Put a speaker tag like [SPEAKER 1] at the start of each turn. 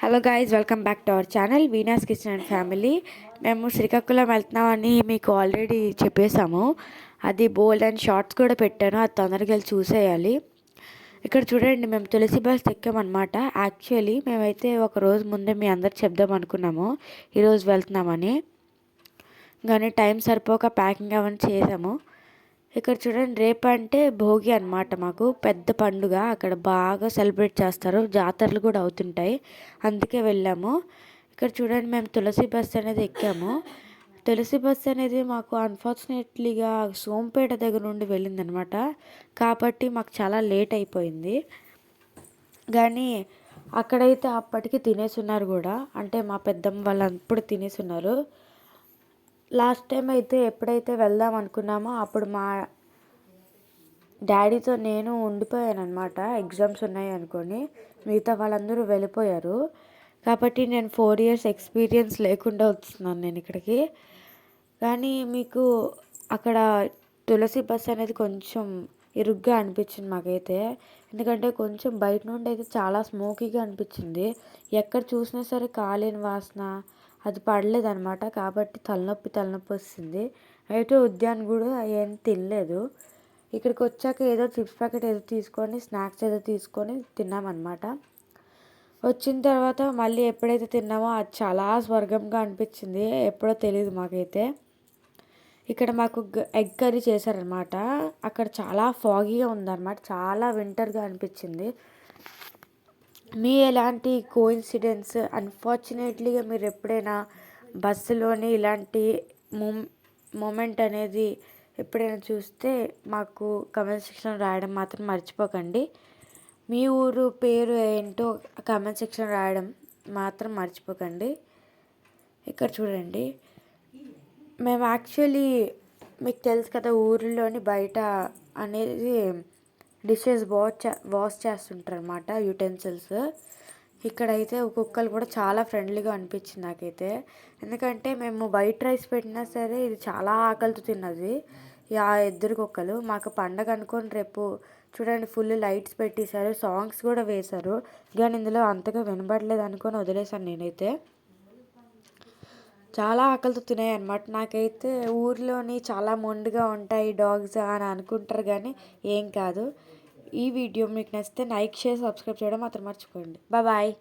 [SPEAKER 1] Hello guys, welcome back to our channel Veena's kitchen and family. మేము శ్రీకాకుళం వెళ్తున్నామని మీకు already చెప్పేశాము. అది బోల్డ్ అండ్ షార్ట్స్ కూడా పెట్టాను, అది తొందరగా వెళ్ళి చూసేయాలి. ఇక్కడ చూడండి, మేము తులసి బస్ ఎక్కామన్నమాట. యాక్చువల్లీ మేమైతే ఒక రోజు ముందే మీ అందరికి చెప్దాం అనుకున్నాము ఈరోజు వెళ్తున్నామని, కానీ టైం సరిపోక ప్యాకింగ్ అవన్నీ చేసాము. ఇక్కడ చూడండి, రేపు అంటే భోగి అనమాట. మాకు పెద్ద పండుగ, అక్కడ బాగా సెలబ్రేట్ చేస్తారు, జాతరలు కూడా అవుతుంటాయి, అందుకే వెళ్ళాము. ఇక్కడ చూడండి, మేము తులసి బస్ అనేది ఎక్కాము. తులసి బస్ అనేది మాకు అన్ఫార్చునేట్లీగా సోంపేట దగ్గర నుండి వెళ్ళిందనమాట, కాబట్టి మాకు చాలా లేట్ అయిపోయింది. కానీ అక్కడైతే అప్పటికి తినేసి ఉన్నారు కూడా, అంటే మా పెద్దమ్మ వాళ్ళు అప్పుడు తినేసి ఉన్నారు. లాస్ట్ టైం అయితే ఎప్పుడైతే వెళ్దాం అనుకున్నామో అప్పుడు మా డాడీతో నేను ఉండిపోయాను అనమాట, ఎగ్జామ్స్ ఉన్నాయి అనుకొని. మిగతా వాళ్ళందరూ వెళ్ళిపోయారు, కాబట్టి నేను 4 years ఎక్స్పీరియన్స్ లేకుండా వస్తున్నాను నేను ఇక్కడికి. కానీ మీకు అక్కడ తులసి బస్ అనేది కొంచెం ఇరుగ్గా అనిపించింది మాకైతే, ఎందుకంటే కొంచెం బయట నుండి అయితే చాలా స్మోకీగా అనిపించింది. ఎక్కడ చూసినా సరే కాలేని వాసన అది పడలేదన్నమాట, కాబట్టి తలనొప్పి వస్తుంది. అయితే ఉద్యాన్ కూడా ఏం తినలేదు. ఇక్కడికి వచ్చాక ఏదో చిప్స్ ప్యాకెట్ ఏదో తీసుకొని, స్నాక్స్ ఏదో తీసుకొని తిన్నామన్నమాట. వచ్చిన తర్వాత మళ్ళీ ఎప్పుడైతే తిన్నామో అది చాలా స్వర్గంగా అనిపించింది, ఎప్పుడో తెలియదు మాకైతే. ఇక్కడ మాకు ఎగ్ కర్రీ చేశారనమాట. అక్కడ చాలా ఫాగీగా ఉందన్నమాట, చాలా వింటర్గా అనిపించింది. మీ ఎలాంటి కోఇన్సిడెన్స్ అన్ఫార్చునేట్లీగా మీరు ఎప్పుడైనా బస్సులోని ఇలాంటి మూమెంట్ అనేది ఎప్పుడైనా చూస్తే మాకు కమెంట్ సెక్షన్ రాయడం మాత్రం మర్చిపోకండి. మీ ఊరు పేరు ఏంటో కమెంట్ సెక్షన్ రాయడం మాత్రం మర్చిపోకండి. ఇక్కడ చూడండి, మేము యాక్చువల్లీ మీకు తెలుసు కదా, ఊరిలోని బయట అనేది డిషెస్ వాష్ చేస్తుంటారు అనమాట, యూటెన్సిల్స్. ఇక్కడైతే కుక్కలు కూడా చాలా ఫ్రెండ్లీగా అనిపించింది నాకైతే, ఎందుకంటే మేము వైట్ రైస్ పెట్టినా సరే ఇది చాలా ఆకలితో తిన్నది. ఆ ఇద్దరు కుక్కలు మాకు పండగ అనుకొని రేపు చూడండి ఫుల్ లైట్స్ పెట్టేశారు, సాంగ్స్ కూడా వేశారు, కానీ ఇందులో అంతగా వినబడలేదు అనుకొని వదిలేశాను నేనైతే. చాలా ఆకలితో తినాయి అనమాట. నాకైతే ఊర్లోని చాలా మొండిగా ఉంటాయి డాగ్స్ అని అనుకుంటారు, కానీ ఏం కాదు. ఈ వీడియో మీకు నచ్చితే లైక్, షేర్, సబ్స్క్రైబ్ చేయడం మాత్రం మర్చిపోండి. బాయ్.